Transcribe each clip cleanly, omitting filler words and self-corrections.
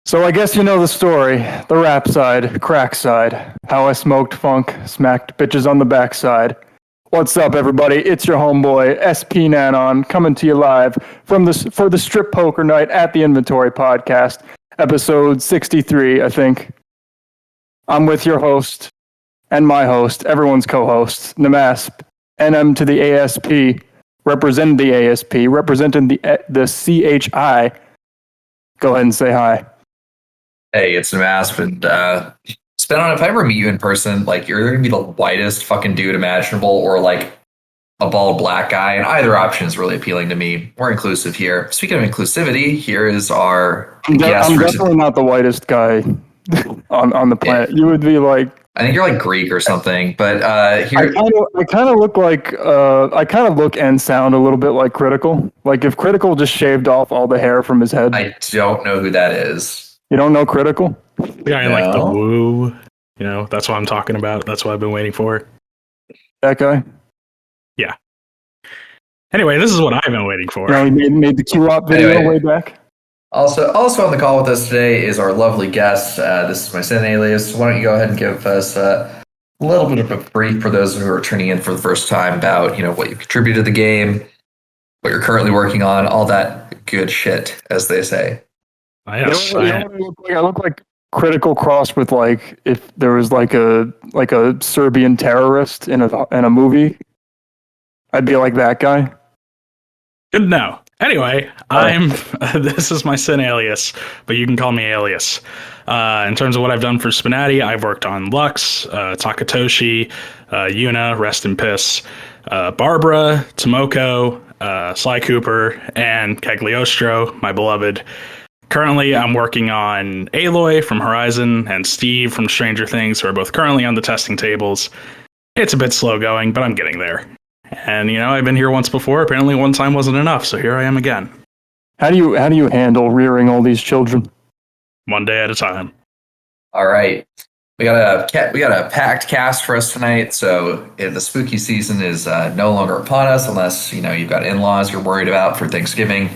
So I guess you know the story. The rap side, crack side. How I smoked funk, smacked bitches on the backside. What's up, everybody? It's your homeboy, spnanon, coming to you live for the Strip Poker Night at the Inventory Podcast, episode 63, I think. I'm with your host and my host, everyone's co-host, nmasp, NM to the ASP, representing the ASP, representing the CHI. Go ahead and say hi. Hey, it's nmasp, and spnanon, if I ever meet you in person, like, you're gonna be the whitest fucking dude imaginable, or like a bald black guy, and either option is really appealing to me. We're inclusive here. Speaking of inclusivity, here is our guest. I'm definitely not the whitest guy on the planet. Yeah. You would be like, I think you're like Greek or something, but here I kind of look like I kind of look and sound a little bit like Critical. Like if Critical just shaved off all the hair from his head. I don't know who that is. You don't know Critical? The guy like the woo. You know, that's what I'm talking about. That's what I've been waiting for. That guy? Yeah. Anyway, this is what I've been waiting for. No, he made the Q-Op video way back. Also on the call with us today is our lovely guest. This is my Sin alias. Why don't you go ahead and give us a little bit of a brief for those who are tuning in for the first time about, what you contributed to the game, what you're currently working on, all that good shit, as they say. Yes, I look like Critical crossed with like if there was like a Serbian terrorist in a movie. I'd be like that guy. Good to know. Anyway, this is my Sin alias, but you can call me Alias. In terms of what I've done for Spinati, I've worked on Lux, Takatoshi, Yuno, Rest in Piss, Barbara, Tomoko, Sly Cooper, and Cagliostro, my beloved. Currently, I'm working on Aloy from Horizon and Steve from Stranger Things, who are both currently on the testing tables. It's a bit slow going, but I'm getting there. And, I've been here once before. Apparently one time wasn't enough, so here I am again. How do you handle rearing all these children? One day at a time. All right. We got a packed cast for us tonight, so the spooky season is no longer upon us, unless, you've got in-laws you're worried about for Thanksgiving.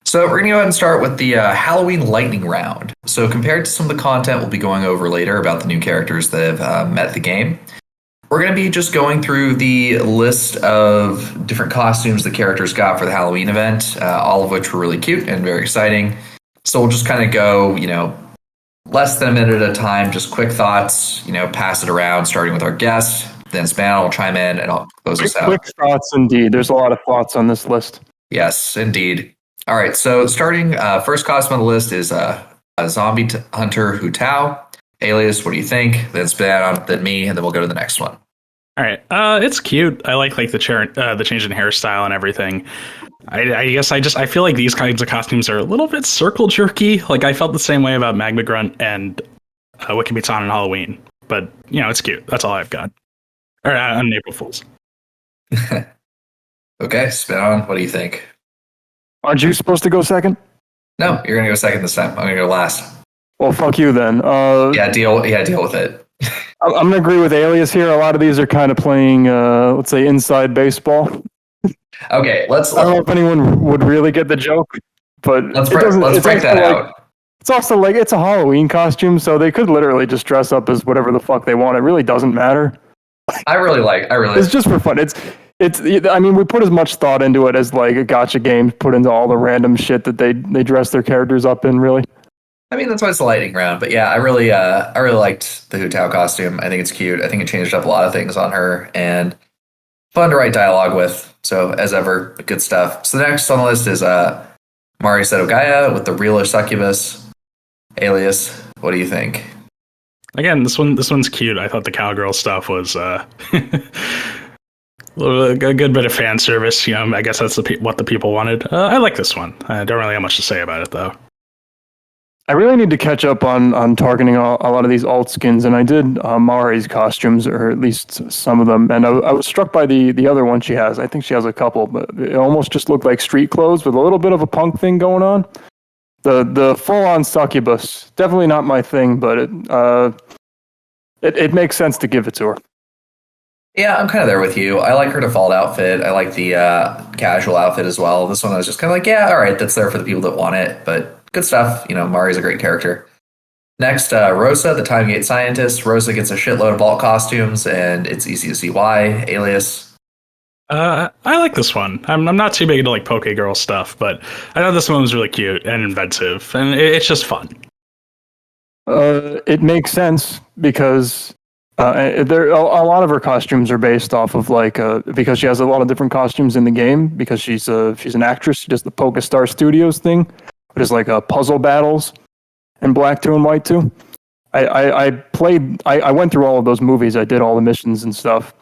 So we're going to go ahead and start with the Halloween lightning round. So compared to some of the content we'll be going over later about the new characters that have met the game, we're going to be just going through the list of different costumes the characters got for the Halloween event, all of which were really cute and very exciting. So we'll just kind of go, less than a minute at a time, just quick thoughts, pass it around, starting with our guest. Then Span will chime in and I'll close us out. Quick thoughts, indeed. There's a lot of thoughts on this list. Yes, indeed. All right, so starting, first costume on the list is a zombie hunter Hutao. Alias, what do you think? Then Span, then me, and then we'll go to the next one. All right, it's cute. I like the change in hairstyle and everything. I guess I feel like these kinds of costumes are a little bit circle jerky. Like I felt the same way about Magma Grunt and Wikibitsan on Halloween. But it's cute. That's all I've got. All right, on April Fools. Okay, Span, what do you think? Aren't you supposed to go second? No, you're gonna go second this time. I'm gonna go last. Well, fuck you then. Deal with it. I'm gonna agree with Alias here. A lot of these are kind of playing, let's say, inside baseball. Okay, I don't know if anyone would really get the joke, but let's break that out. It's also like it's a Halloween costume, so they could literally just dress up as whatever the fuck they want. It really doesn't matter. It's just for fun. I mean, we put as much thought into it as like a gacha game put into all the random shit that they dress their characters up in, really. I mean, that's why it's a lightning round. But yeah, I really liked the Hutao costume. I think it's cute. I think it changed up a lot of things on her and fun to write dialogue with. So as ever, good stuff. So the next on the list is Mari Setogaya with the realer succubus. Alias, what do you think? Again, this one's cute. I thought the cowgirl stuff was a good bit of fan service. I guess that's what the people wanted. I like this one. I don't really have much to say about it, though. I really need to catch up on targeting a lot of these alt skins, and I did Mari's costumes, or at least some of them, and I was struck by the other one she has. I think she has a couple, but it almost just looked like street clothes with a little bit of a punk thing going on. The full-on succubus, definitely not my thing, but it makes sense to give it to her. Yeah, I'm kind of there with you. I like her default outfit. I like the casual outfit as well. This one I was just kind of like, yeah, all right, that's there for the people that want it, but good stuff. Mari's a great character. Next, Rosa, the Time Gate scientist. Rosa gets a shitload of alt costumes, and it's easy to see why. Alias. I like this one. I'm not too big into like Poke Girl stuff, but I know this one was really cute and inventive, and it's just fun. It makes sense because there a lot of her costumes are based off of because she has a lot of different costumes in the game because she's an actress. She does the Poke Star Studios thing, which is like puzzle battles in Black 2 and White 2. I went through all of those movies. I did all the missions and stuff,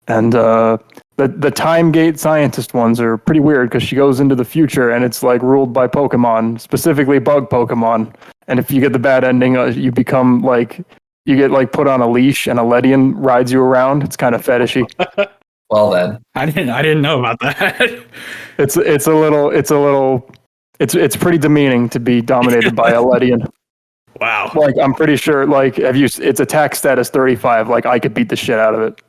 and the Time Gate scientist ones are pretty weird because she goes into the future and it's like ruled by Pokemon, specifically bug Pokemon. And if you get the bad ending, you become you get like put on a leash and a Ledian rides you around. It's kind of fetishy. Well then, I didn't know about that. It's pretty demeaning to be dominated by a Ledian. Wow. Like I'm pretty sure it's attack status 35. Like I could beat the shit out of it.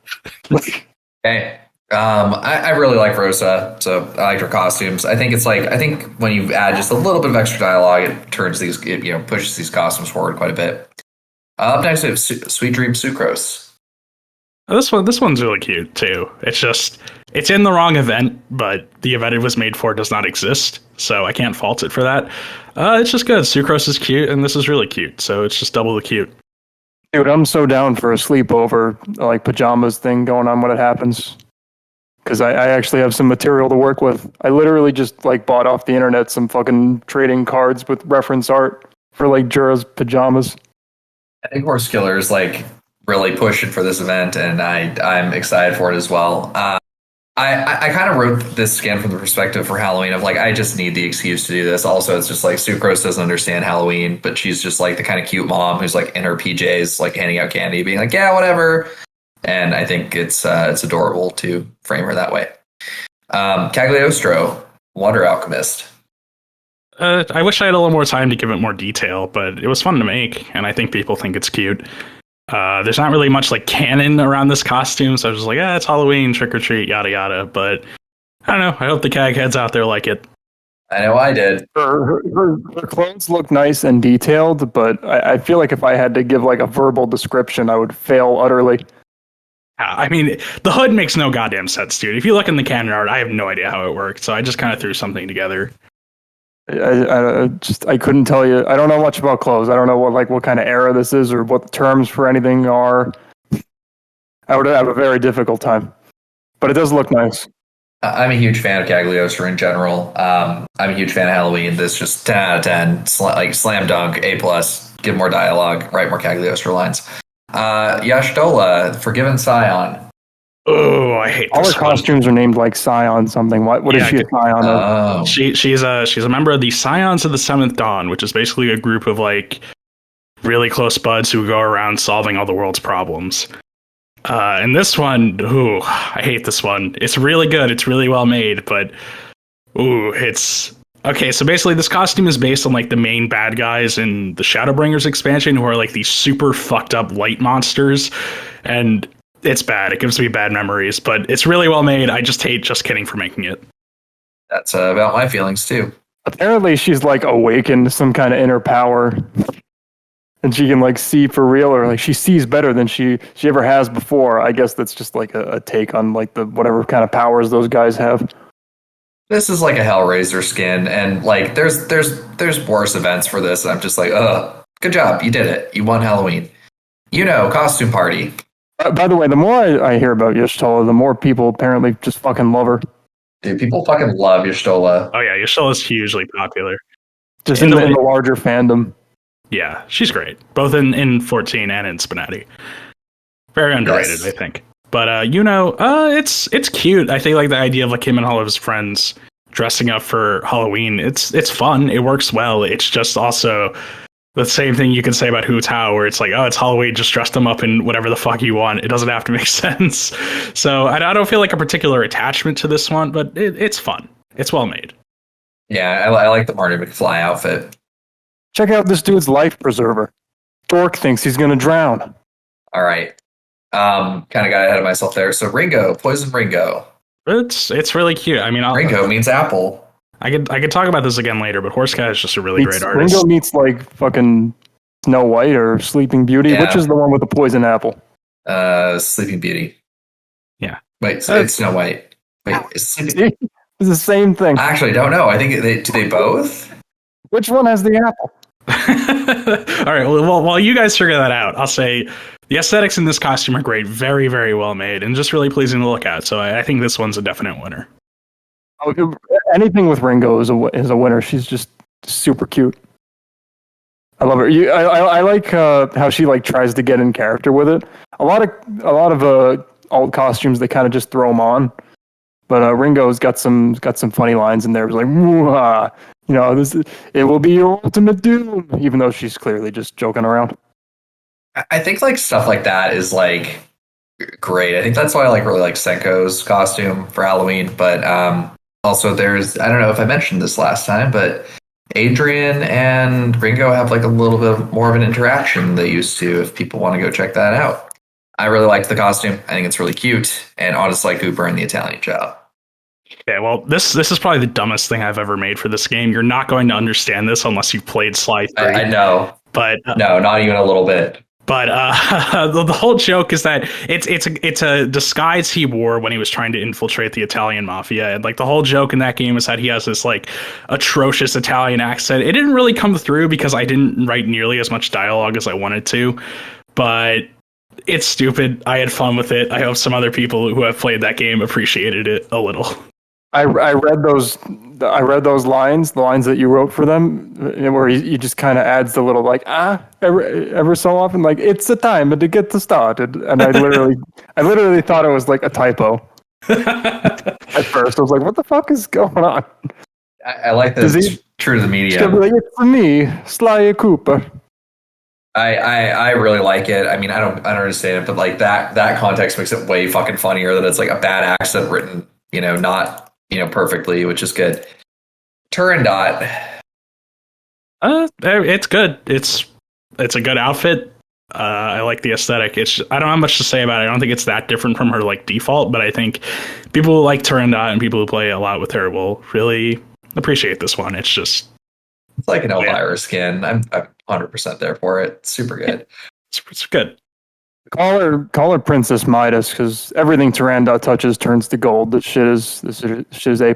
okay. I really like Rosa, so I like her costumes. I think when you add just a little bit of extra dialogue, it pushes these costumes forward quite a bit. Up next, we have Sweet Dream Sucrose. This one's really cute too. It's in the wrong event, but the event it was made for does not exist, so I can't fault it for that. It's just good. Sucrose is cute, and this is really cute, so it's just double the cute. Dude, I'm so down for a sleepover like pajamas thing going on when it happens. Because I actually have some material to work with. I literally just bought off the internet some fucking trading cards with reference art for Jura's pajamas. I think Horse Killer is really pushing for this event, and I'm excited for it as well. I kind of wrote this skin from the perspective for Halloween of I just need the excuse to do this. Also, it's just Sucrose doesn't understand Halloween, but she's just the kind of cute mom who's in her PJs handing out candy, being yeah, whatever. And I think it's adorable to frame her that way. Cagliostro, Water Alchemist. I wish I had a little more time to give it more detail, but it was fun to make, and I think people think it's cute. There's not really much canon around this costume, so I was just it's Halloween, trick or treat, yada yada. But I don't know. I hope the CAG heads out there like it. I know I did. Her clothes look nice and detailed, but I feel like if I had to give a verbal description, I would fail utterly. I mean, the hood makes no goddamn sense, dude. If you look in the canon art, I have no idea how it worked, so I just kind of threw something together. I couldn't tell you. I don't know much about clothes. I don't know what kind of era this is or what the terms for anything are. I would have a very difficult time, but it does look nice. I'm a huge fan of Cagliostro in general. I'm a huge fan of Halloween. This just 10 out of 10, slam dunk, A+. Give more dialogue, write more Cagliostro lines. Y'shtola, Forgiven Scion. Oh, I hate all this her costumes are named Scion something. What is she a Scion of? She's a member of the Scions of the Seventh Dawn, which is basically a group of really close buds who go around solving all the world's problems. And this one, I hate this one. It's really good. It's really well made, but it's okay. So basically, this costume is based on the main bad guys in the Shadowbringers expansion, who are these super fucked up light monsters, and it's bad. It gives me bad memories, but it's really well made. I just hate Just Kidding for making it. That's about my feelings too. Apparently, she's awakened to some kind of inner power. And she can see for real, or she sees better than she ever has before. I guess that's just a take on the whatever kind of powers those guys have. This is a Hellraiser skin, and there's worse events for this. I'm just good job, you did it. You won Halloween. Costume party. By the way, the more I hear about Y'shtola, the more people apparently just fucking love her. Dude, people fucking love Y'shtola. Oh yeah, Y'shtola's hugely popular. Just in the larger fandom. Yeah, she's great. Both in 14 and in Spnaty. Very underrated, yes. I think. But Yuno, it's cute. I think the idea of him and all of his friends dressing up for Halloween, it's fun. It works well. It's just also the same thing you can say about Hu Tao, where it's it's Halloween, just dress them up in whatever the fuck you want. It doesn't have to make sense. So I don't feel a particular attachment to this one, but it's fun. It's well made. Yeah, I like the Marty McFly outfit. Check out this dude's life preserver. Dork thinks he's gonna drown. All right. Kind of got ahead of myself there. So Ringo, Poison Ringo. It's really cute. I mean, Ringo means apple. I could talk about this again later, but Horsecat is just a really great artist. Ringo meets like fucking Snow White or Sleeping Beauty. Yeah. Which is the one with the poison apple? Sleeping Beauty. Yeah. Wait, it's Snow White. Wait, It's the same thing. I actually don't know. I think do they both? Which one has the apple? All right. Well, while you guys figure that out, I'll say the aesthetics in this costume are great, very, very well made, and just really pleasing to look at. So I think this one's a definite winner. Oh, anything with Ringo is a winner. She's just super cute. I love her. I like how she like tries to get in character with it. A lot of old costumes, they kind of just throw them on. But Ringo's got some funny lines in there. It's like, it will be your ultimate doom, even though she's clearly just joking around. I think like stuff like that is like great. I think that's why I really like Senko's costume for Halloween. But also there's, I don't know if I mentioned this last time, but Adrian and Ringo have like a little bit more of an interaction than they used to. If people want to go check that out, I really liked the costume. I think it's really cute, and honest Sly Cooper in the Italian job. Yeah, well, this is probably the dumbest thing I've ever made for this game. You're not going to understand this unless you've played Sly 3. I know, but no, not even a little bit. But the whole joke is that it's a disguise he wore when he was trying to infiltrate the Italian mafia, and like the whole joke in that game is that he has this like atrocious Italian accent. It didn't really come through because I didn't write nearly as much dialogue as I wanted to, but it's stupid. I had fun with it. I hope some other people who have played that game appreciated it a little. I read those lines, the lines that you wrote for them, where he just kind of adds the little like ever so often, like it's the time to get started, and I literally thought it was like a typo. At first, I was like, "What the fuck is going on?" I like this. It's true to the medium. Like, it's me, Sly Cooper. I really like it. I mean, I don't understand it, but like that context makes it way fucking funnier that it's like a bad accent written, not. Perfectly, which is good. Turandot. It's good. It's a good outfit. I like the aesthetic. I don't have much to say about it. I don't think it's that different from her like default, but I think people who like Turandot and people who play a lot with her will really appreciate this one. It's like an Elvira skin. I'm 100% there for it. Super good. It's good. Call her Princess Midas, because everything Turandot touches turns to gold. This shit is A+.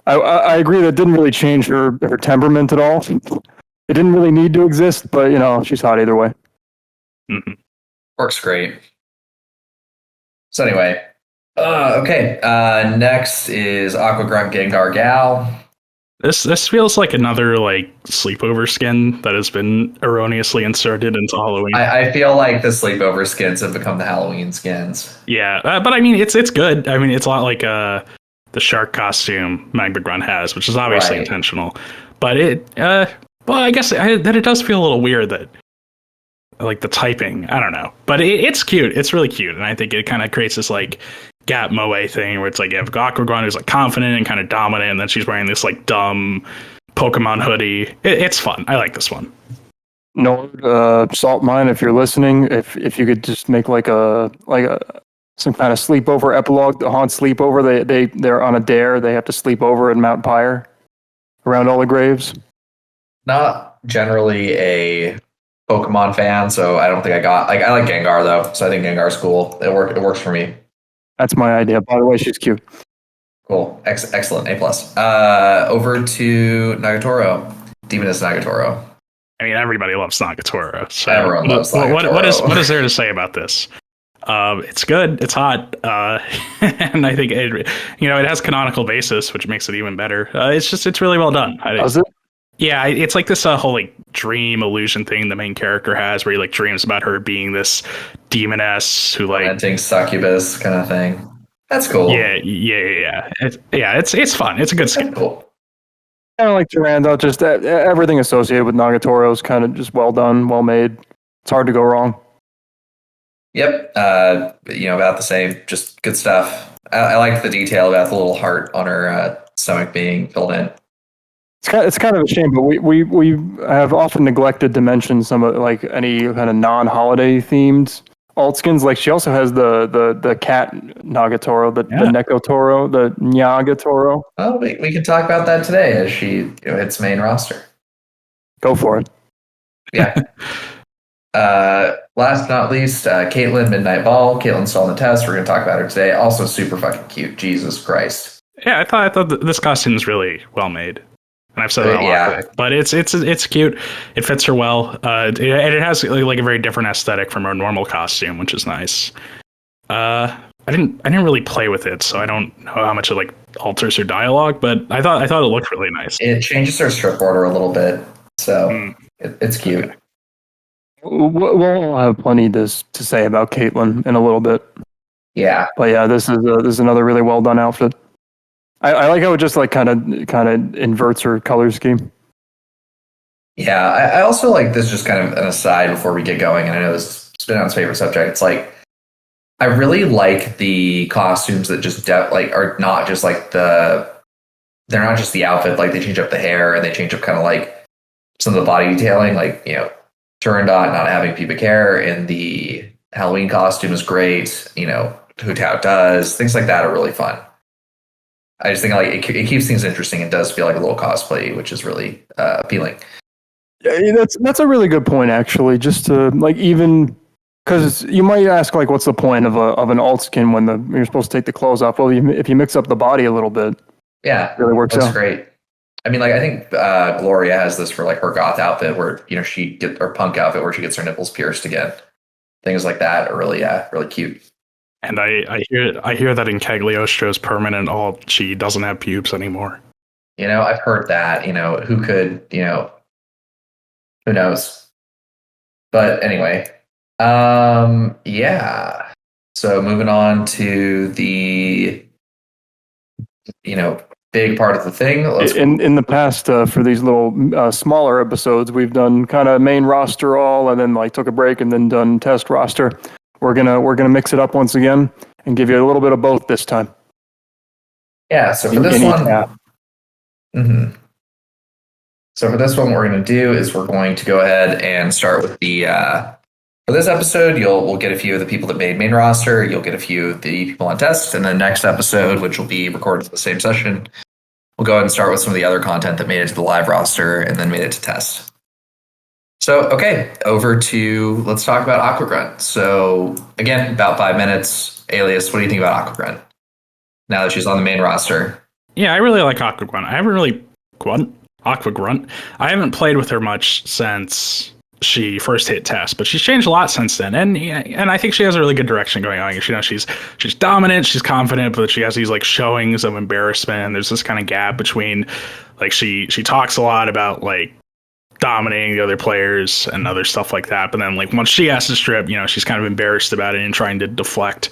I agree that didn't really change her temperament at all. It didn't really need to exist, but she's hot either way. Mm-hmm. Works great. So anyway, okay. Next is Aqua Grunt Gengar Gal. This feels like another like sleepover skin that has been erroneously inserted into Halloween. I feel like the sleepover skins have become the Halloween skins. Yeah, but I mean it's good. I mean it's a lot like the shark costume Magma Grunt has, which is obviously intentional. But I guess that it does feel a little weird that like the typing. I don't know, but it's cute. It's really cute, and I think it kind of creates this like Gap Moe thing where it's like you have Aqua Grunt who's like confident and kind of dominant, and then she's wearing this like dumb Pokemon hoodie. It's fun. I like this one. No, Salt Mine, if you're listening, if you could just make like a some kind of sleepover epilogue, the Haunt sleepover. They're on a dare. They have to sleep over at Mount Pyre around all the graves. Not generally a Pokemon fan, so I don't think I like Gengar though, so I think Gengar's cool. It works for me. That's my idea. By the way, she's cute. Cool. Excellent. A+. Over to Nagatoro. Demoness Nagatoro. I mean, everybody loves Nagatoro. So everyone loves Nagatoro. What is there to say about this? It's good. It's hot. And I think it has canonical basis, which makes it even better. It's really well done. Does it? Yeah, it's like this whole like dream illusion thing the main character has, where he like dreams about her being this demoness who like tormenting succubus kind of thing. That's cool. Yeah. It's fun. It's a good skin. Cool. Kind of like Turandot, just everything associated with Nagatoro is kind of just well done, well made. It's hard to go wrong. Yep. About the same. Just good stuff. I like the detail about the little heart on her stomach being filled in. It's kind of a shame, but we have often neglected to mention some of like any kind of non-holiday themed alt skins. Like she also has the cat Nagatoro, the Nekotoro, the Nyagatoro. Well, we can talk about that today as she hits main roster. Go for it. Yeah. Last but not least, Caitlyn Midnight Ball. Caitlyn's still on the test. We're going to talk about her today. Also super fucking cute. Jesus Christ. Yeah, I thought this costume is really well made. And I've said that a lot. But it's cute. It fits her well. It has like a very different aesthetic from her normal costume, which is nice. I didn't really play with it, so I don't know how much it like alters her dialogue, but I thought it looked really nice. It changes her strip order a little bit, so it's cute. Okay. We'll have plenty to say about Caitlyn in a little bit. Yeah, but yeah, this is another really well done outfit. I like how it just like kind of inverts her color scheme. Yeah, I also like this. Just kind of an aside before we get going, and I know this is Spinon's favorite subject. It's like I really like the costumes that just are not just like they're not just the outfit. Like they change up the hair and they change up kind of like some of the body detailing. Like Turandot not having pubic hair in the Halloween costume is great. Hu Tao does things like that are really fun. I just think like it keeps things interesting and does feel like a little cosplay, which is really appealing. Yeah, that's a really good point, actually. Just to like even because you might ask like, what's the point of an alt skin when you're supposed to take the clothes off? Well, if you mix up the body a little bit, yeah, it really works out. That's great. I mean, like I think Gloria has this for like her goth outfit where or punk outfit where she gets her nipples pierced again. Things like that are really cute. And I hear that in Cagliostro's permanent alt, she doesn't have pubes anymore. I've heard that. Who could? Who knows? But anyway, yeah. So moving on to the big part of the thing. In the past, for these little smaller episodes, we've done kind of main roster all, and then like took a break and then done test roster. We're gonna mix it up once again and give you a little bit of both this time. Yeah. So for this one, So for this one, what we're going to do is we're going to go ahead and start with the. For this episode, we'll get a few of the people that made main roster. You'll get a few of the people on test, and then next episode, which will be recorded for the same session, we'll go ahead and start with some of the other content that made it to the live roster and then made it to test. So, okay, let's talk about Aqua Grunt. So, again, about 5 minutes. Alias, what do you think about Aqua Grunt now that she's on the main roster? Yeah, I really like Aqua Grunt. Aqua Grunt. I haven't played with her much since she first hit test, but she's changed a lot since then. And I think she has a really good direction going on. She's dominant, she's confident, but she has these like showings of embarrassment. And there's this kind of gap between like she talks a lot about like dominating the other players and other stuff like that, but then like once she has to strip, she's kind of embarrassed about it and trying to deflect.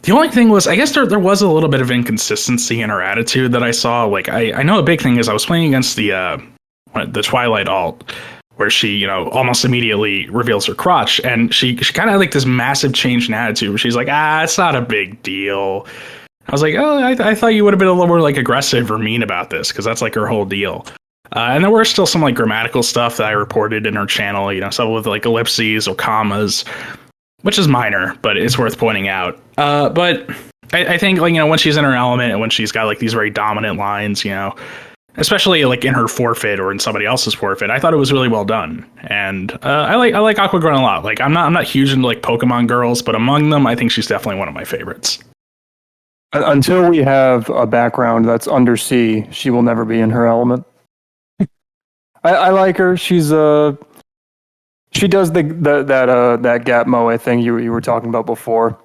The only thing was, I guess there was a little bit of inconsistency in her attitude that I saw. Like I know a big thing is I was playing against the Twilight alt, where she almost immediately reveals her crotch, and she kind of had like this massive change in attitude where she's like, it's not a big deal. I was like, I thought you would have been a little more like aggressive or mean about this, because that's like her whole deal. And there were still some like grammatical stuff that I reported in her channel, some with like ellipses or commas, which is minor, but it's worth pointing out. But I think like, when she's in her element and when she's got like these very dominant lines, especially like in her forfeit or in somebody else's forfeit, I thought it was really well done. And I like Aqua Grunt a lot. Like I'm not huge into like Pokemon girls, but among them, I think she's definitely one of my favorites. Until we have a background that's undersea, she will never be in her element. I like her. She does that gap moe thing you were talking about before.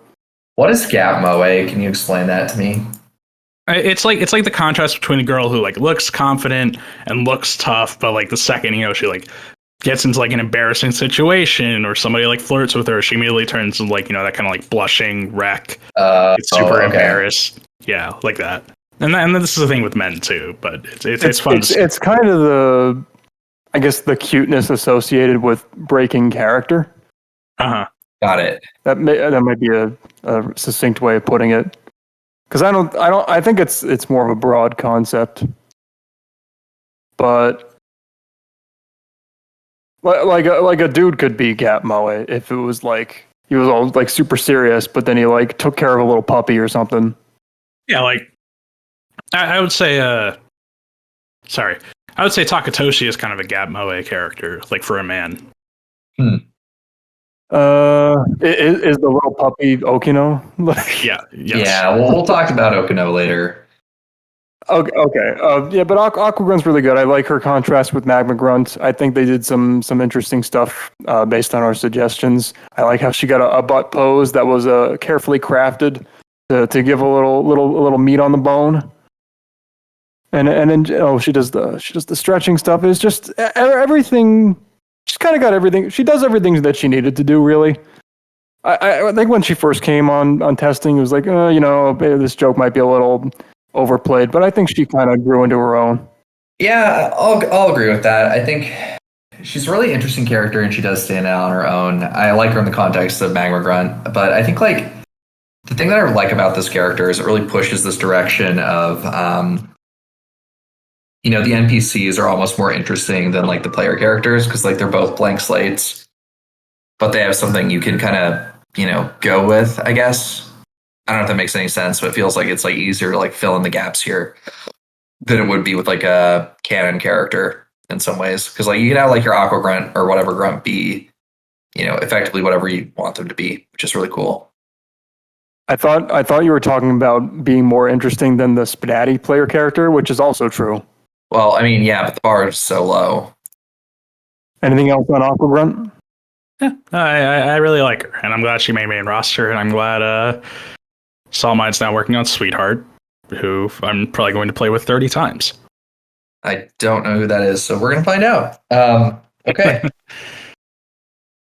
What is gap moe? Can you explain that to me? It's like the contrast between a girl who like looks confident and looks tough, but like the second she like gets into like an embarrassing situation or somebody like flirts with her, she immediately turns into like that kind of like blushing wreck. It's super embarrassed. Yeah, like that. And this is the thing with men too, but it's fun. It's kind of the cuteness associated with breaking character. Got it. That might be a succinct way of putting it. Because I think it's more of a broad concept. But like a dude could be gap moe if it was like he was all like super serious, but then he like took care of a little puppy or something. Yeah, like I would say I would say Takatoshi is kind of a Gap Moe character, like for a man. Is the little puppy Okino? Yeah. Yes. Yeah, we'll talk about Okino later. Okay. Yeah, but Aqua Grunt's really good. I like her contrast with Magma Grunt. I think they did some interesting stuff based on our suggestions. I like how she got a butt pose that was carefully crafted to give a little meat on the bone. And then she does the stretching stuff. It's just everything. She's kind of got everything. She does everything that she needed to do. Really, I think when she first came on testing, it was like, this joke might be a little overplayed, but I think she kind of grew into her own. Yeah, I'll agree with that. I think she's a really interesting character, and she does stand out on her own. I like her in the context of Magma Grunt, but I think like the thing that I like about this character is it really pushes this direction of the NPCs are almost more interesting than like the player characters because like they're both blank slates, but they have something you can kind of go with, I guess. I don't know if that makes any sense, but it feels like it's like easier to like fill in the gaps here than it would be with like a canon character in some ways. Because like you can have like your Aqua Grunt or whatever Grunt be, effectively whatever you want them to be, which is really cool. I thought you were talking about being more interesting than the Spinati player character, which is also true. Well, I mean, yeah, but the bar is so low. Anything else on Aqua Grunt? Yeah, I really like her, and I'm glad she made main roster, and I'm glad Saltmine's now working on Sweetheart, who I'm probably going to play with 30 times. I don't know who that is, so we're going to find out. Okay.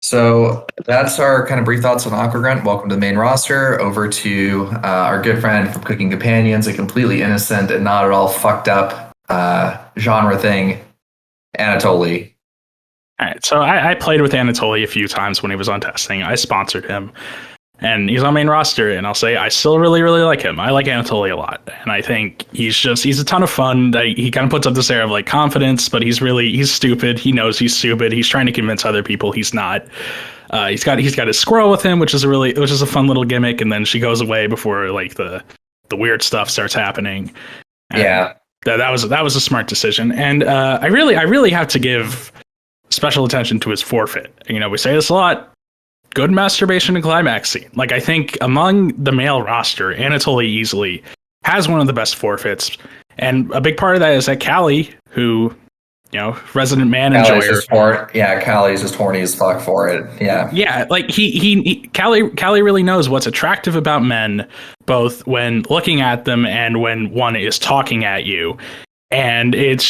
So that's our kind of brief thoughts on Aqua Grunt. Welcome to the main roster. Over to our good friend from Cooking Companions, a completely innocent and not at all fucked up genre thing, Analtoly. All right, so I played with Analtoly a few times when he was on testing. I sponsored him, and he's on main roster, and I'll say I still really, really like him. I like Analtoly a lot, and I think he's a ton of fun. He kind of puts up this air of like confidence, but he's stupid. He knows he's stupid. He's trying to convince other people he's not. He's got his squirrel with him, which is a fun little gimmick, and then she goes away before like the weird stuff starts happening. And yeah. That was a smart decision, and I really have to give special attention to his forfeit. We say this a lot. Good masturbation and climax scene. Like I think among the male roster, Analtoly easily has one of the best forfeits, and a big part of that is that Callie, who resident man enjoyer. Callie's just horny as fuck for it. Yeah, like Callie really knows what's attractive about men, both when looking at them and when one is talking at you, and it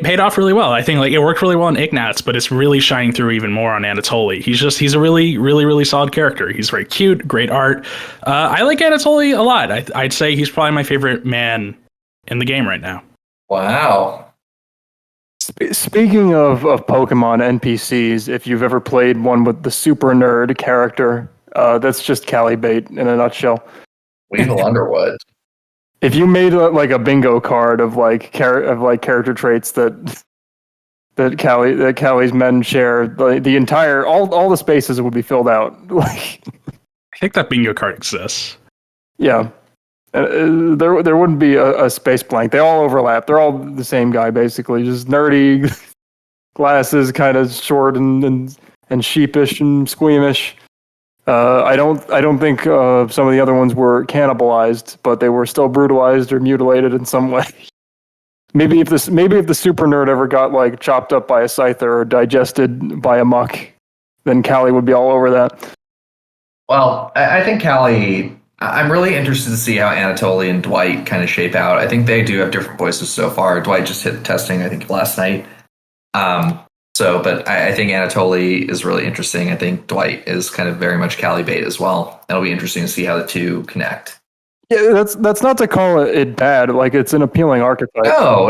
paid off really well. I think like it worked really well in Ignatz, but it's really shining through even more on Analtoly. He's a really, really, really solid character. He's very cute, great art. I like Analtoly a lot. I'd say he's probably my favorite man in the game right now. Wow. Speaking of Pokemon NPCs, if you've ever played one with the super nerd character, that's just Callie bait in a nutshell. Weevil Underwood. If you made a bingo card of character traits that Callie's men share, the entire all the spaces would be filled out. I think that bingo card exists. Yeah. There wouldn't be a space blank. They all overlap. They're all the same guy, basically. Just nerdy, glasses, kind of short and sheepish and squeamish. I don't think some of the other ones were cannibalized, but they were still brutalized or mutilated in some way. Maybe if the super nerd ever got like chopped up by a scyther or digested by a muck, then Callie would be all over that. Well, I think Callie. I'm really interested to see how Analtoly and Dwight kind of shape out. I think they do have different voices so far. Dwight just hit testing, I think, last night. But I think Analtoly is really interesting. I think Dwight is kind of very much Callie bait as well. It'll be interesting to see how the two connect. Yeah, that's not to call it bad. Like it's an appealing archetype. No.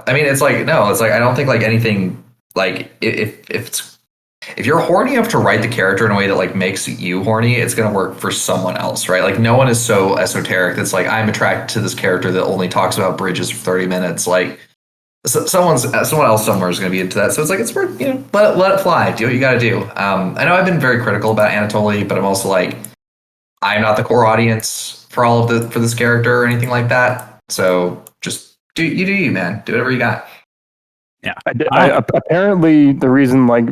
I mean, it's like I don't think like anything like if you're horny enough to write the character in a way that like makes you horny, it's going to work for someone else, right? Like no one is so esoteric that's like I'm attracted to this character that only talks about bridges for 30 minutes. Like someone else somewhere is going to be into that. So it's like, it's worth, let it fly. Do what you got to do. I know I've been very critical about Analtoly, but I'm also like, I'm not the core audience for for this character or anything like that. So just do you, man. Do whatever you got. Yeah. Apparently, the reason like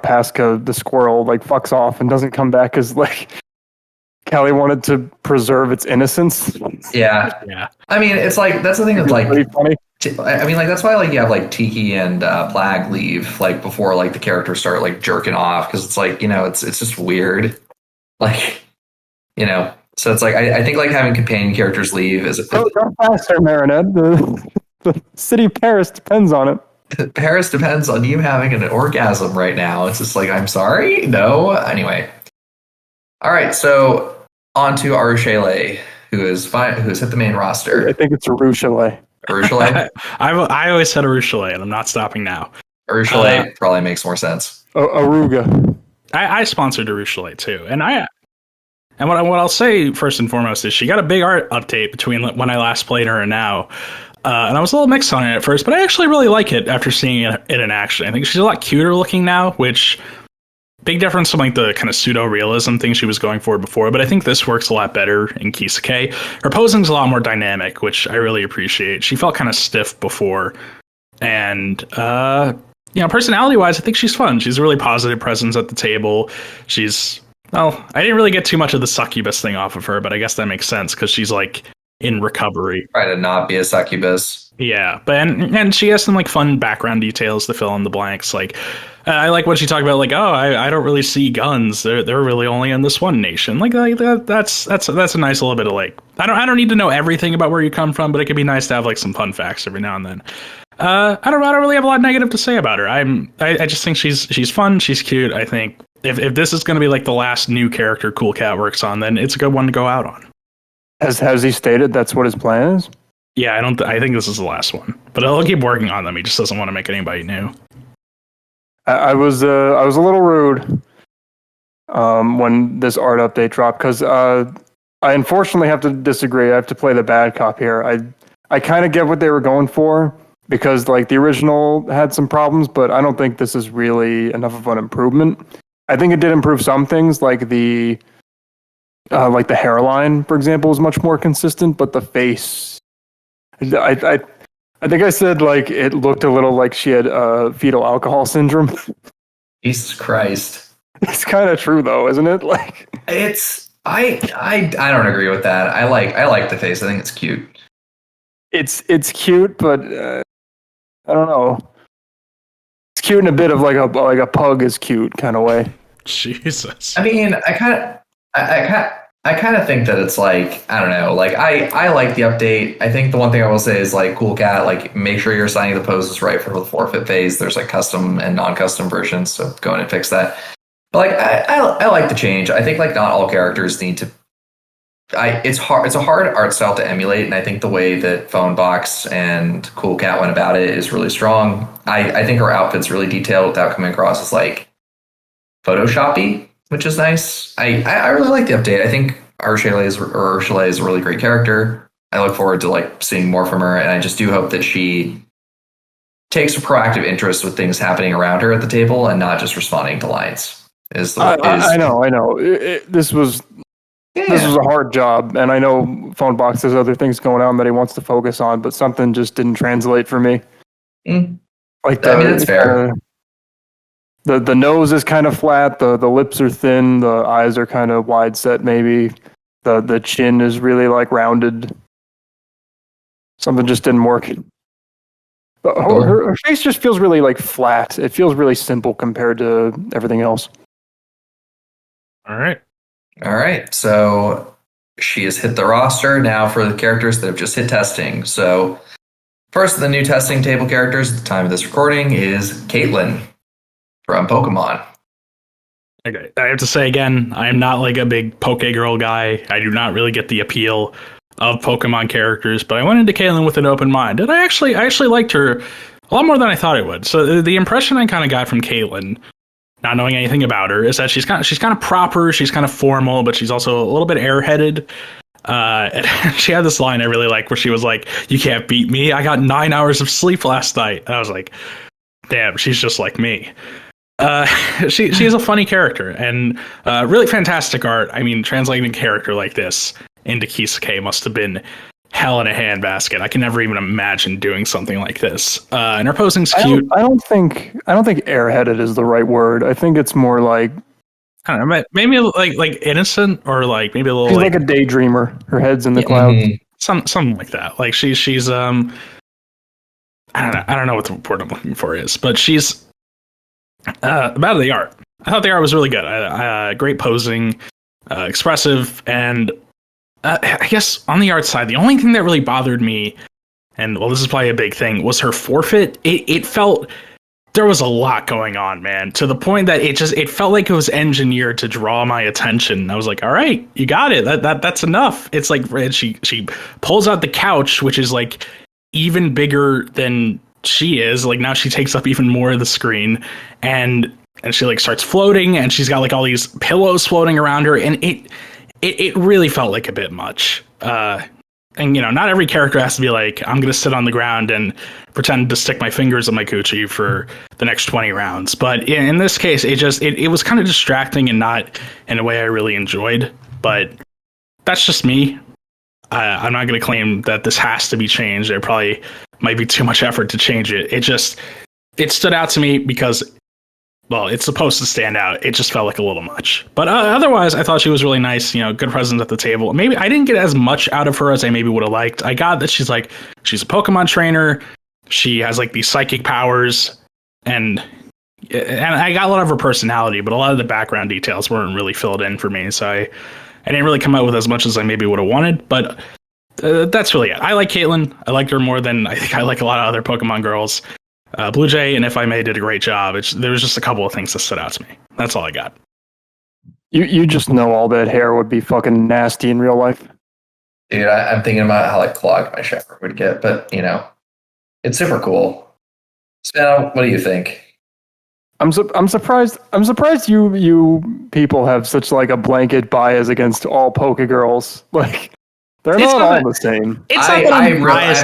Pasca the squirrel like fucks off and doesn't come back is like Callie wanted to preserve its innocence. Yeah. I mean, it's like that's the thing with like. Pretty funny. I mean, like that's why like you have like Tiki and Plag leave like before like the characters start like jerking off, because it's like it's just weird, like So it's like I think like having companion characters leave is go faster, Marinette. The city of Paris depends on it. Paris depends on you having an orgasm right now. It's just like, I'm sorry, no. Anyway, all right. So on to Arueshale, who has hit the main roster. I think it's Arueshale. Arueshale? I always said Arueshale, and I'm not stopping now. Arueshale probably makes more sense. Aruga. I sponsored Arueshale too, and what I'll say first and foremost is she got a big art update between when I last played her and now, and I was a little mixed on it at first, but I actually really like it after seeing it in action. I think she's a lot cuter looking now, which big difference from like the kind of pseudo realism thing she was going for before, but I think this works a lot better in Kisake. Her posing's a lot more dynamic, which I really appreciate. She felt kind of stiff before, and personality wise, I think she's fun. She's a really positive presence at the table. Well, I didn't really get too much of the succubus thing off of her, but I guess that makes sense because she's like in recovery. Try to not be a succubus. Yeah, but and she has some like fun background details to fill in the blanks. Like I like when she talked about like, oh, I don't really see guns. They're really only in this one nation. Like that's a nice little bit of like I don't need to know everything about where you come from, but it could be nice to have like some fun facts every now and then. I don't really have a lot negative to say about her. I just think she's fun. She's cute. I think if this is going to be like the last new character Cool Cat works on, then it's a good one to go out on. Has he stated that's what his plan is? Yeah, I think this is the last one, but he'll keep working on them. He just doesn't want to make anybody new. I was a little rude when this art update dropped because I unfortunately have to disagree. I have to play the bad cop here. I kind of get what they were going for because like the original had some problems, but I don't think this is really enough of an improvement. I think it did improve some things like the hairline, for example, is much more consistent, but the face, I think I said like it looked a little like she had fetal alcohol syndrome. Jesus Christ. It's kind of true though, isn't it? Like I don't agree with that. I like the face. I think it's cute. It's cute, but I don't know. It's cute in a bit of like a pug is cute kind of way. Jesus. I mean, I kind of think that it's like, I don't know, like I like the update. I think the one thing I will say is like Cool Cat, like make sure you're assigning the poses right for the forfeit phase. There's like custom and non-custom versions, so go in and fix that. But like I like the change. I think like not all characters need to. It's a hard art style to emulate, and I think the way that Phonebox and Cool Cat went about it is really strong. I think her outfit's really detailed without coming across as like Photoshoppy, which is nice. I really like the update. I think Arueshale is a really great character. I look forward to like seeing more from her, and I just do hope that she takes a proactive interest with things happening around her at the table and not just responding to lines. I know. This was a hard job, and I know Phonebox has other things going on that he wants to focus on, but something just didn't translate for me. Like it's fair. The nose is kind of flat, the lips are thin, the eyes are kind of wide set maybe. The chin is really like rounded. Something just didn't work. Her face just feels really like flat. It feels really simple compared to everything else. All right. So she has hit the roster now for the characters that have just hit testing. So first of the new testing table characters at the time of this recording is Caitlin from Pokemon. Okay, I have to say again, I am not like a big Poke Girl guy. I do not really get the appeal of Pokemon characters, but I went into Caitlin with an open mind, and I actually liked her a lot more than I thought I would. So the impression I kind of got from Caitlin, not knowing anything about her, is that she's kind of proper, she's kind of formal, but she's also a little bit airheaded. And she had this line I really like where she was like, "You can't beat me. I got 9 hours of sleep last night." And I was like, "Damn, she's just like me." She's a funny character and really fantastic art. I mean, translating a character like this into Kisake must have been hell in a handbasket. I can never even imagine doing something like this. And her posing's cute. I don't think airheaded is the right word. I think it's more like, I don't know, maybe like innocent, or like maybe a little she's like a daydreamer. Her head's in the clouds. Something like that. Like she's I don't know what the word I'm looking for is, but she's about the art. I thought the art was really good. Great posing, expressive, and I guess on the art side, the only thing that really bothered me, and well, this is probably a big thing, was her forfeit. It felt there was a lot going on, man, to the point that it felt like it was engineered to draw my attention. I was like, all right, you got it. That's enough. It's like she pulls out the couch, which is like even bigger than she is. Like now she takes up even more of the screen, and she like starts floating, and she's got like all these pillows floating around her, and it really felt like a bit much. And, you know, not every character has to be like, I'm going to sit on the ground and pretend to stick my fingers in my coochie for the next 20 rounds. But in this case, it was kind of distracting and not in a way I really enjoyed. But that's just me. I'm not going to claim that this has to be changed. There probably might be too much effort to change it. It stood out to me because, well, it's supposed to stand out. It just felt like a little much. But otherwise, I thought she was really nice. You know, good presence at the table. Maybe I didn't get as much out of her as I maybe would have liked. I got that she's a Pokemon trainer. She has like these psychic powers, and I got a lot of her personality, but a lot of the background details weren't really filled in for me. So I didn't really come out with as much as I maybe would have wanted. But that's really it. I like Caitlin. I like her more than I think I like a lot of other Pokemon girls. Blue Jay and If I May did a great job. There was just a couple of things that stood out to me. That's all I got. You just know all that hair would be fucking nasty in real life. Dude, I'm thinking about how like clogged my shower would get, but you know, it's super cool. Spano, what do you think? I'm surprised. I'm surprised you people have such like a blanket bias against all Poke girls. Like they're not all the same. I'm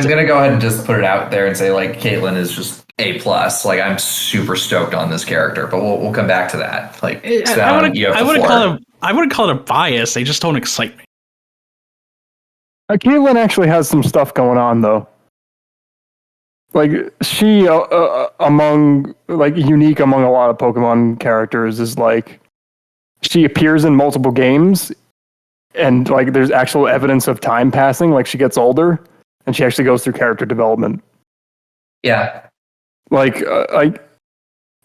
gonna go ahead and just put it out there and say like Caitlyn is just A+. Like I'm super stoked on this character, but we'll come back to that. Like I wouldn't call it a bias. They just don't excite me. Caitlyn actually has some stuff going on though. Like she among like unique among a lot of Pokemon characters is like she appears in multiple games. And like, there's actual evidence of time passing. Like, she gets older, and she actually goes through character development. Yeah. Like,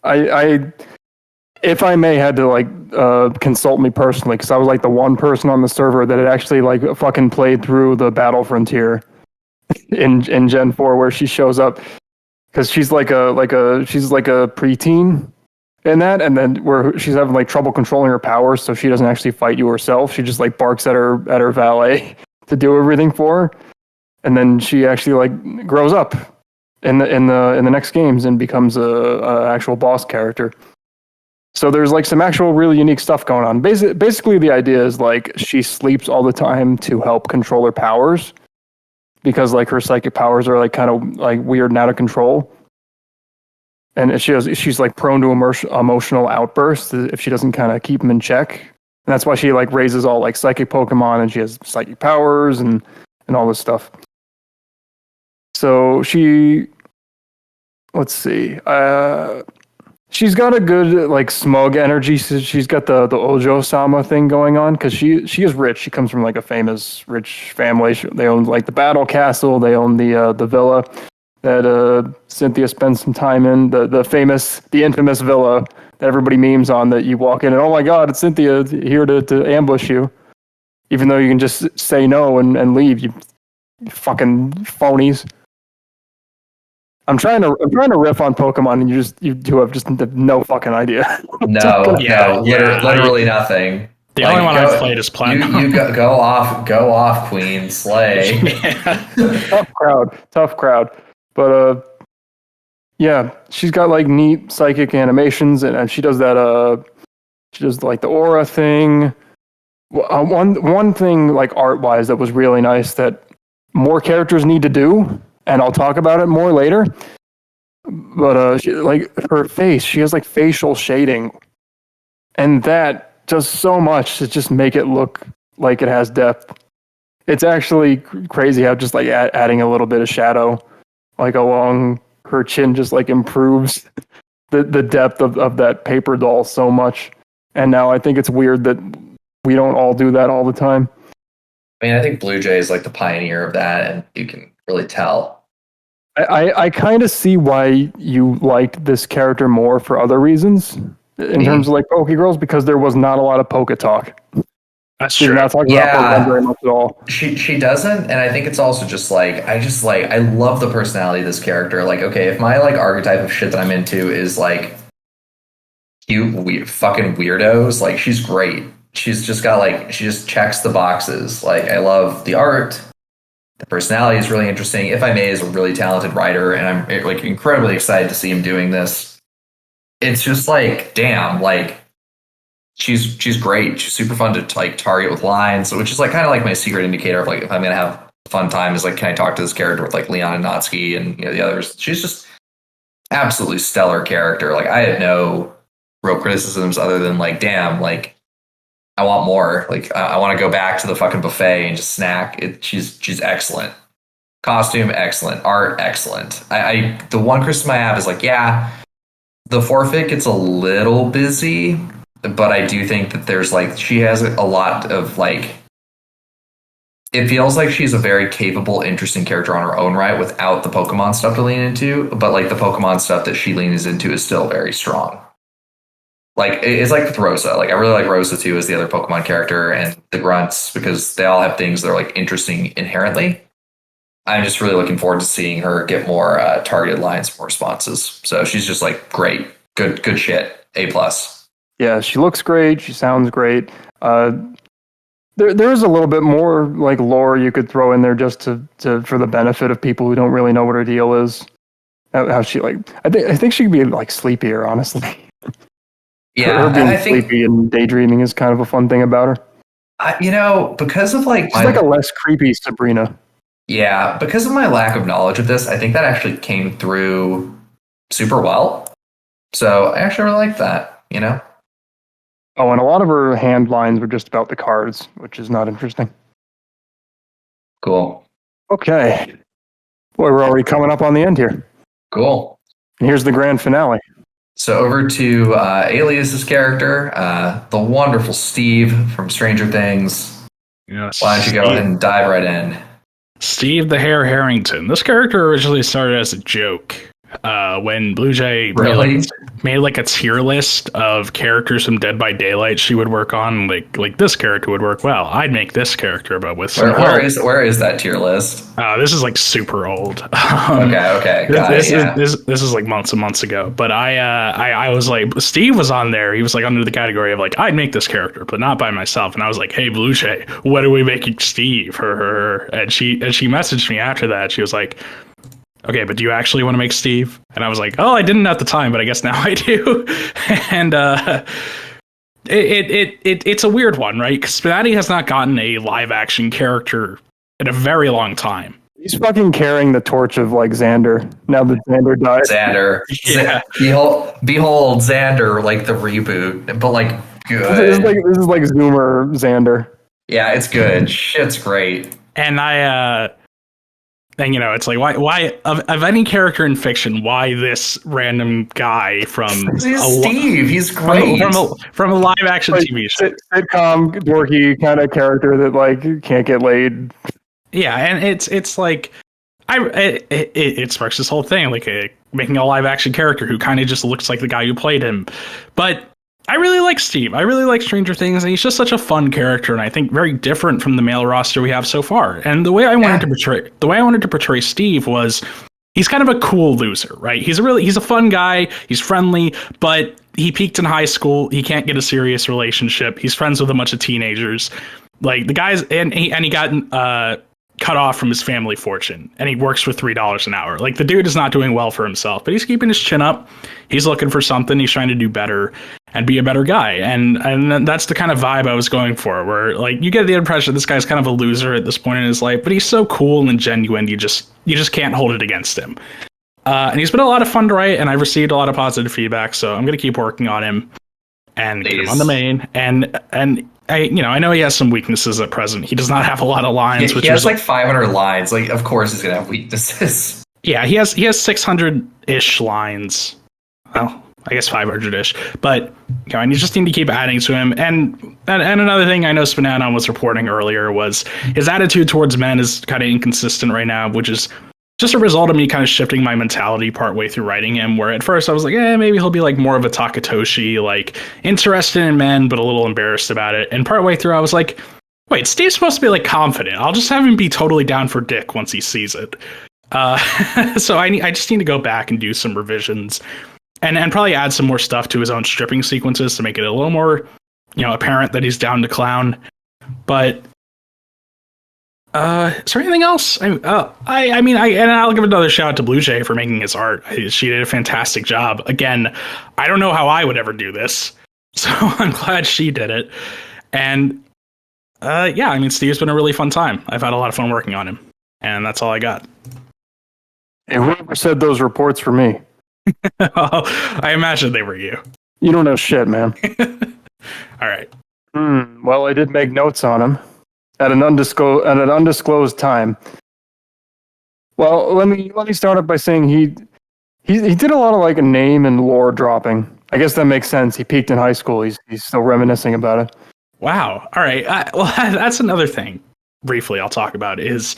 I if I may, had to like consult me personally, because I was like the one person on the server that had actually like fucking played through the Battle Frontier in Gen 4, where she shows up because she's like a preteen. In that, and then where she's having like trouble controlling her powers, so she doesn't actually fight you herself. She just like barks at her valet to do everything for her, and then she actually like grows up in the next games and becomes a actual boss character. So there's like some actual really unique stuff going on. Basically, the idea is like she sleeps all the time to help control her powers, because like her psychic powers are like kind of like weird and out of control. And she's like prone to emotional outbursts if she doesn't kind of keep them in check. And that's why she like raises all like psychic Pokemon, and she has psychic powers and all this stuff. So let's see. She's got a good like smug energy. So she's got the Ojo-sama thing going on, because she is rich. She comes from like a famous rich family. They own like the Battle Castle. They own the villa that Cynthia spends some time in, the infamous villa that everybody memes on, that you walk in and, oh my god, it's Cynthia here to ambush you, even though you can just say no and leave, you fucking phonies. I'm trying to riff on Pokemon, and you two have just no fucking idea. Literally nothing. The only one I've played is Platinum. You go off, Queen, slay. Tough crowd. But yeah, she's got like neat psychic animations, and she does that. She does like the aura thing, One thing like art wise that was really nice that more characters need to do, and I'll talk about it more later. But like her face, she has like facial shading, and that does so much to just make it look like it has depth. It's actually crazy how just like adding a little bit of shadow, like along her chin, just like improves the depth of that paper doll so much. And now I think it's weird that we don't all do that all the time. I mean, I think Blue Jay is like the pioneer of that, and you can really tell. I kind of see why you liked this character more for other reasons in terms of like Poke Girls, because there was not a lot of Poke talk. That's She's true. not talking about Pokemon very much at all. She doesn't, and I think it's also just like I love the personality of this character. Like, okay, if my like archetype of shit that I'm into is like cute, fucking weirdos, like she's great. She's just got like she just checks the boxes. Like, I love the art. The personality is really interesting. If I May is a really talented writer, and I'm like incredibly excited to see him doing this. It's just like, damn, like she's great. She's super fun to like target with lines, which is like kind of like my secret indicator of like if I'm gonna have a fun time is like, can I talk to this character with like Leon and Natsuki and the others? She's just absolutely stellar character. Like, I have no real criticisms other than like, damn, like I want more. Like, I want to go back to the fucking buffet and just snack. She's excellent. Costume excellent. Art excellent. I the one criticism I have is like, yeah, the forfeit gets a little busy, but I do think that there's like she has a lot of like. It feels like she's a very capable, interesting character on her own right without the Pokemon stuff to lean into, but like the Pokemon stuff that she leans into is still very strong. Like, it's like with Rosa. Like, I really like Rosa too as the other Pokemon character and the Grunts because they all have things that are like interesting inherently. I'm just really looking forward to seeing her get more targeted lines, more responses. So she's just like great, good shit. A+. Yeah, she looks great. She sounds great. There is a little bit more like lore you could throw in there just to for the benefit of people who don't really know what her deal is. How she like, I think she could be like sleepier, honestly. Yeah, her being I think sleepy and daydreaming is kind of a fun thing about her. because of like she's like a less creepy Sabrina. Yeah, because of my lack of knowledge of this, I think that actually came through super well. So I actually really like that, Oh, and a lot of her hand lines were just about the cards, which is not interesting. Cool. Okay. Boy, we're already coming up on the end here. Cool. And here's the grand finale. So over to Alias's character, the wonderful Steve from Stranger Things. Yes, Why don't you go ahead and dive right in? Steve the Hare Harrington. This character originally started as a joke when Blue Jay made like a tier list of characters from Dead by Daylight she would work on. Like this character would work well. I'd make this character, but with some where is that tier list? This is like super old. Okay. This is like months and months ago. But I was like, Steve was on there. He was like under the category of like, I'd make this character, but not by myself. And I was like, hey, Blue Jay, what are we making Steve? Her. And she messaged me after that. She was like, okay, but do you actually want to make Steve? And I was like, oh, I didn't at the time, but I guess now I do. And it's a weird one, right? Because Spnaty has not gotten a live action character in a very long time. He's fucking carrying the torch of like Xander. Now that Xander died. Xander. Yeah. Behold Xander, like the reboot, but like good. This is like Zoomer Xander. Yeah, it's good. Shit's great. And it's like why of any character in fiction, why this random guy from Steve? He's great from a live action like, TV show, sitcom dorky kind of character that like can't get laid. Yeah, and it's like it sparks this whole thing, like making a live action character who kind of just looks like the guy who played him. But I really like Steve. I really like Stranger Things, and he's just such a fun character, and I think very different from the male roster we have so far. And the way I wanted to portray Steve was he's kind of a cool loser, right? He's a fun guy. He's friendly, but he peaked in high school. He can't get a serious relationship. He's friends with a bunch of teenagers, like the guys, and he got cut off from his family fortune, and he works for $3 an hour. Like, the dude is not doing well for himself, but he's keeping his chin up. He's looking for something. He's trying to do better and be a better guy. And that's the kind of vibe I was going for, where like you get the impression this guy's kind of a loser at this point in his life, but he's so cool and genuine. You just can't hold it against him. And he's been a lot of fun to write, and I've received a lot of positive feedback. So I'm going to keep working on him and get him on the main. And I know he has some weaknesses at present. He does not have a lot of lines. He has like 500 lines. Like, of course he's gonna have weaknesses. Yeah, he has 600-ish lines. Well, I guess 500-ish. But and you just need to keep adding to him. And another thing I know Spnanon was reporting earlier was his attitude towards men is kind of inconsistent right now, which is just a result of me kind of shifting my mentality partway through writing him, where at first I was like, maybe he'll be like more of a Takatoshi, like interested in men, but a little embarrassed about it. And partway through I was like, wait, Steve's supposed to be like confident. I'll just have him be totally down for dick once he sees it. So I just need to go back and do some revisions and probably add some more stuff to his own stripping sequences to make it a little more, apparent that he's down to clown. But is there anything else? I mean, I'll give another shout out to Blue Jay for making his art. She did a fantastic job. Again, I don't know how I would ever do this, so I'm glad she did it. And I mean, Steve's been a really fun time. I've had a lot of fun working on him, and that's all I got. Hey, whoever said those reports for me? I imagine they were you. You don't know shit, man. All right. Well, I did make notes on him. At an undisclosed time. Well, let me start up by saying he did a lot of like name and lore dropping. I guess that makes sense. He peaked in high school. He's still reminiscing about it. Wow. All right. Well, that's another thing. Briefly, I'll talk about is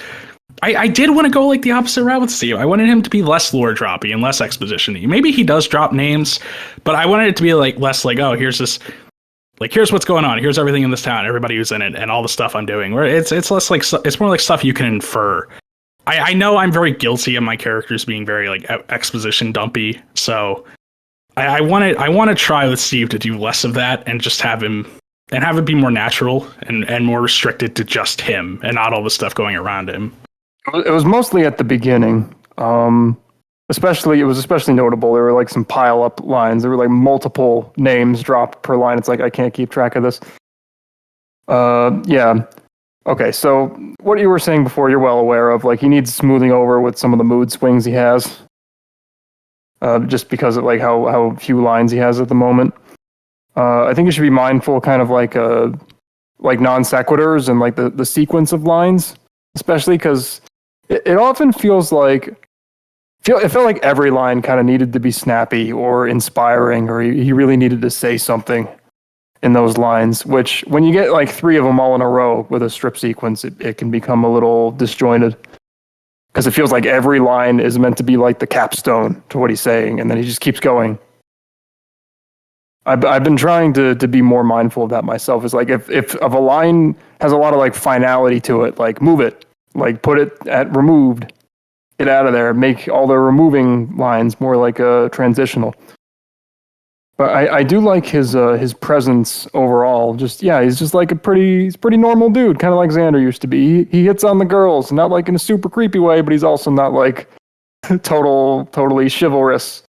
I did want to go like the opposite route with Steve. I wanted him to be less lore droppy and less exposition-y. Maybe he does drop names, but I wanted it to be like less like, oh, here's this. Like, here's what's going on. Here's everything in this town, everybody who's in it, and all the stuff I'm doing. Where it's less like, it's more like stuff you can infer. I know I'm very guilty of my characters being very like exposition dumpy, so I want to try with Steve to do less of that and just have it be more natural and more restricted to just him and not all the stuff going around him. It was mostly at the beginning. It was especially notable. There were like some pile up lines. There were like multiple names dropped per line. It's like, I can't keep track of this. Yeah. Okay. So what you were saying before, you're well aware of, like, he needs smoothing over with some of the mood swings he has. Just because of like how few lines he has at the moment. I think you should be mindful kind of like non sequiturs and like the sequence of lines, especially because it often feels like, it felt like every line kind of needed to be snappy or inspiring, or he really needed to say something in those lines, which when you get like 3 of them all in a row with a strip sequence, it can become a little disjointed because it feels like every line is meant to be like the capstone to what he's saying, and then he just keeps going. I've been trying to be more mindful of that myself. It's like if a line has a lot of like finality to it, like move it, like put it at removed, get out of there, make all the removing lines more like transitional. But I do like his presence overall. Just he's just like he's a pretty normal dude, kind of like Xander used to be. He hits on the girls, not like in a super creepy way, but he's also not like totally chivalrous.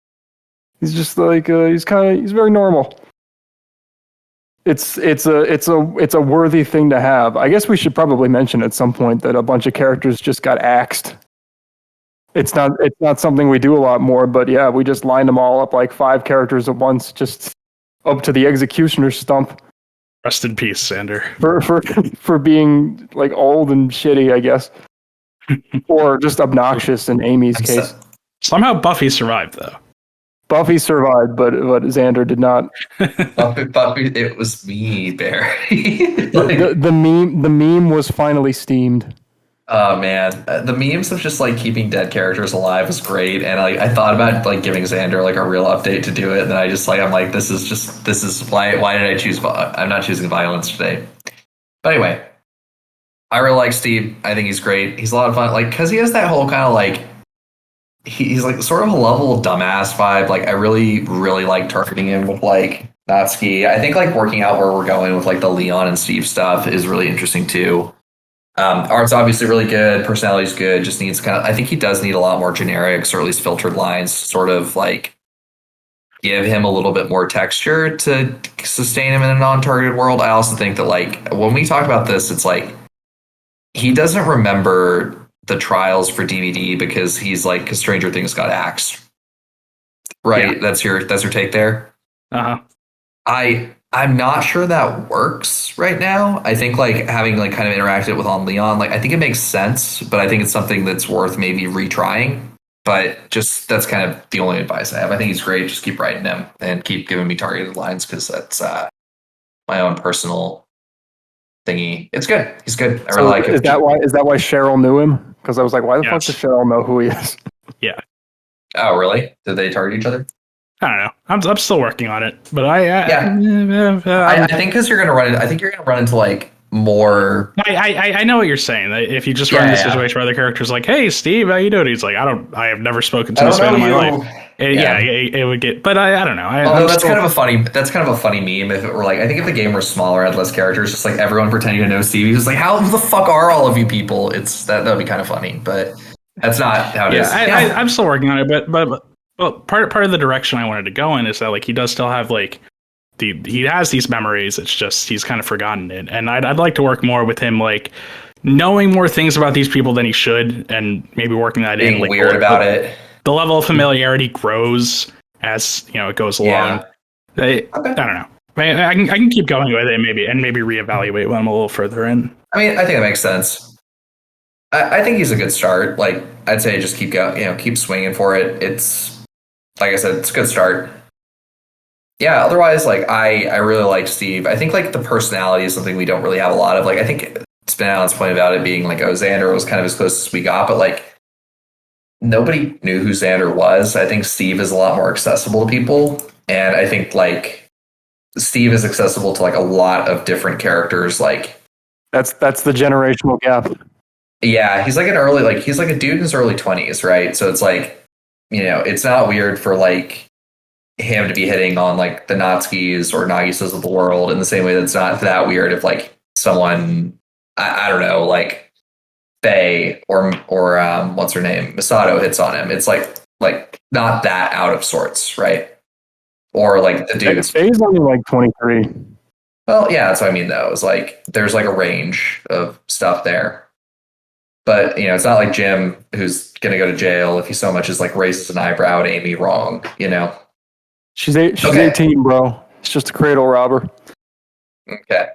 He's just like he's very normal. It's a worthy thing to have. I guess we should probably mention at some point that a bunch of characters just got axed. It's not something we do a lot more, but yeah, we just lined them all up like 5 characters at once, just up to the executioner's stump. Rest in peace, Xander. For being like old and shitty, I guess, or just obnoxious in Amy's case. Somehow Buffy survived, though. Buffy survived, but Xander did not. Buffy, it was me, Barry. the meme was finally steamed. Oh man, the memes of just like keeping dead characters alive was great, and I thought about like giving Xander like a real update to do it, and then I'm like, this is why did I choose? I'm not choosing violence today. But anyway, I really like Steve. I think he's great. He's a lot of fun, like because he has that whole kind of like he's like sort of a level dumbass vibe. Like I really like targeting him with like Natsuki. I think like working out where we're going with like the Leon and Steve stuff is really interesting too. Art's obviously really good. Personality's good. Just needs I think he does need a lot more generics or at least filtered lines to sort of like give him a little bit more texture to sustain him in a non-targeted world. I also think that like when we talk about this, it's like he doesn't remember the trials for DVD because he's like, because Stranger Things got axed. Right? Yeah. That's your take there? Uh-huh. I'm not sure that works right now. I think like having like kind of interacted with on Leon, like I think it makes sense, but I think it's something that's worth maybe retrying. But just that's kind of the only advice I have. I think he's great. Just keep writing him and keep giving me targeted lines because that's my own personal thingy. It's good. He's good. I really like it. Is that why Cheryl knew him? Because I was like, why the fuck does Cheryl know who he is? Yeah. Oh, really? Did they target each other? I don't know. I'm still working on it, but I think because you're gonna run. I think you're gonna run into like more. I know what you're saying. If you just run into a situation where the character's like, "Hey, Steve, how you doing?" He's like, I have never spoken to this man in my life. It would get, but I don't know. Although that's kind of a funny meme. If it were like, I think if the game were smaller, had less characters, just like everyone pretending to know Steve, he was like, "How the fuck are all of you people?" That would be kind of funny, but that's not how it is. I'm still working on it, but part of the direction I wanted to go in is that like he does still have like he has these memories. It's just he's kind of forgotten it, and I'd like to work more with him, like knowing more things about these people than he should, and maybe working that being in. Like, weird about it. The level of familiarity grows as it goes along. I don't know. I can keep going with it, maybe reevaluate when I'm a little further in. I mean, I think that makes sense. I think he's a good start. Like I'd say, just keep going. Keep swinging for it. It's like I said, it's a good start. Yeah, otherwise, like I really like Steve. I think like the personality is something we don't really have a lot of. Like I think Spinal's point about it being like, Xander was kind of as close as we got, but like nobody knew who Xander was. I think Steve is a lot more accessible to people, and I think like Steve is accessible to like a lot of different characters. Like that's the generational gap. Yeah, he's like he's like a dude in his early 20s, right? So it's like, it's not weird for like him to be hitting on like the Natskis or Nagisas of the world in the same way that's not that weird if like someone, I don't know, like Faye or what's her name, Misato hits on him. It's like not that out of sorts, right? Or like the dude. Faye's only like 23. Well, yeah, that's what I mean though. It's like there's like a range of stuff there. But, it's not like Jim, who's going to go to jail if he so much as like raises an eyebrow at Amy wrong, She's 18, bro. It's just a cradle robber. Okay.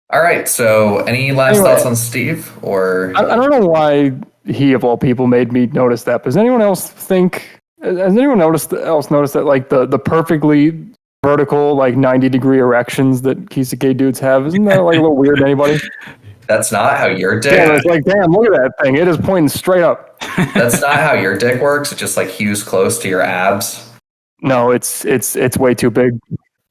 All right. So any last thoughts on Steve? Or I don't know why he, of all people, made me notice that. But has anyone else noticed that like the perfectly vertical, like 90-degree erections that Kisuke dudes have? Isn't that like a little weird to anybody? That's not how your dick. Yeah, it's like, damn, look at that thing. It is pointing straight up. That's not how your dick works. It just like hews close to your abs. No, it's way too big.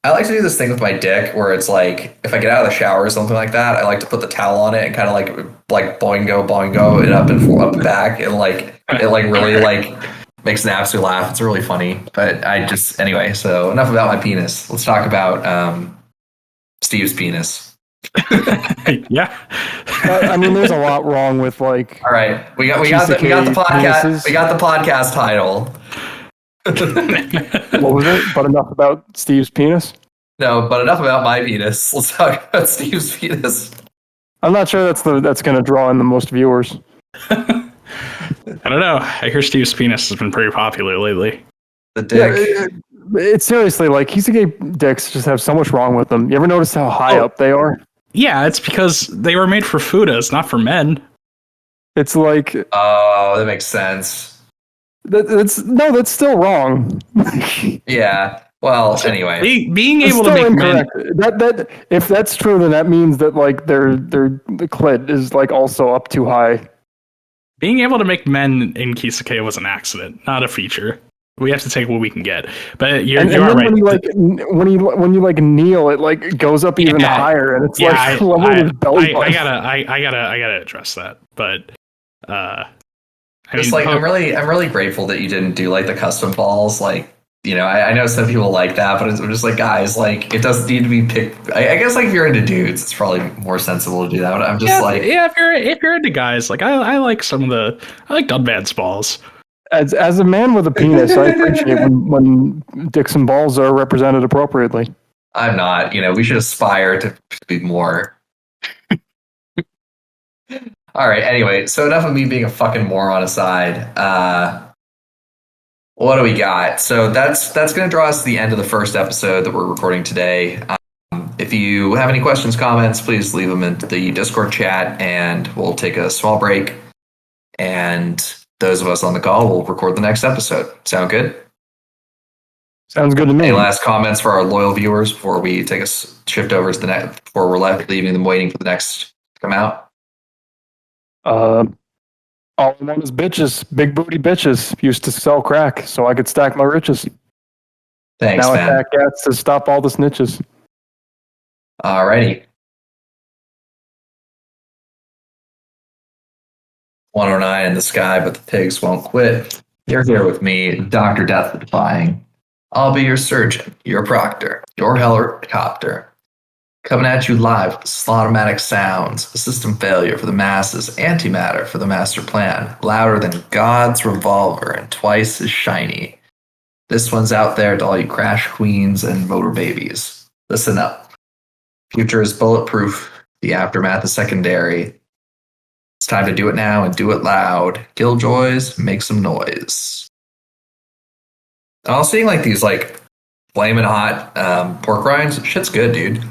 I like to do this thing with my dick where it's like if I get out of the shower or something like that, I like to put the towel on it and kind of like boingo it up and back, and like it like really like makes Napsu laugh. It's really funny. But anyway. So enough about my penis. Let's talk about Steve's penis. Yeah. I mean, there's a lot wrong with like. All right, we got the podcast. Penises. We got the podcast title. What was it? But enough about Steve's penis? No, but enough about my penis. Let's talk about Steve's penis. I'm not sure that's going to draw in the most viewers. I don't know. I hear Steve's penis has been pretty popular lately. The dick. Yeah, it's seriously like Kisuke dicks just have so much wrong with them. You ever notice how high up they are? Yeah, it's because they were made for fudas, not for men. It's like... Oh, that makes sense. That's still wrong. Yeah. Well, anyway. Being able to make incorrect. men... That if that's true, then that means that like the clit is like also up too high. Being able to make men in Kisuke was an accident, not a feature. We have to take what we can get, but you are right. When you like kneel, it like goes up even higher, and it's like level his belly button. I gotta address that, but I'm really grateful that you didn't do like the custom balls. Like I know some people like that, but I'm just like, guys, like, it doesn't need to be picked. I guess, like, if you're into dudes, it's probably more sensible to do that. But I'm just if you're into guys, like I like I like Dunman's balls. As a man with a penis, I appreciate when dicks and balls are represented appropriately. I'm not. We should aspire to be more. All right. Anyway, so enough of me being a fucking moron aside. What do we got? So that's going to draw us to the end of the first episode that we're recording today. If you have any questions, comments, please leave them in the Discord chat, and we'll take a small break. And those of us on the call will record the next episode. Sound good? Sounds good to me. Any last comments for our loyal viewers before we take a shift over to the next? Before we're left, leaving them waiting for the next to come out. All I want is bitches, big booty bitches. Used to sell crack so I could stack my riches. Thanks, now man. I pack cats to stop all the snitches. Alrighty. 109 in the sky, but the pigs won't quit. You're here with me, Dr. Death Defying. I'll be your surgeon, your proctor, your helicopter. Coming at you live with slaughtermatic sounds, a system failure for the masses, antimatter for the master plan, louder than God's revolver and twice as shiny. This one's out there to all you crash queens and motor babies. Listen up. Future is bulletproof. The aftermath is secondary. It's time to do it now and do it loud. Killjoys, make some noise. And I was seeing like these like flaming hot pork rinds. Shit's good, dude.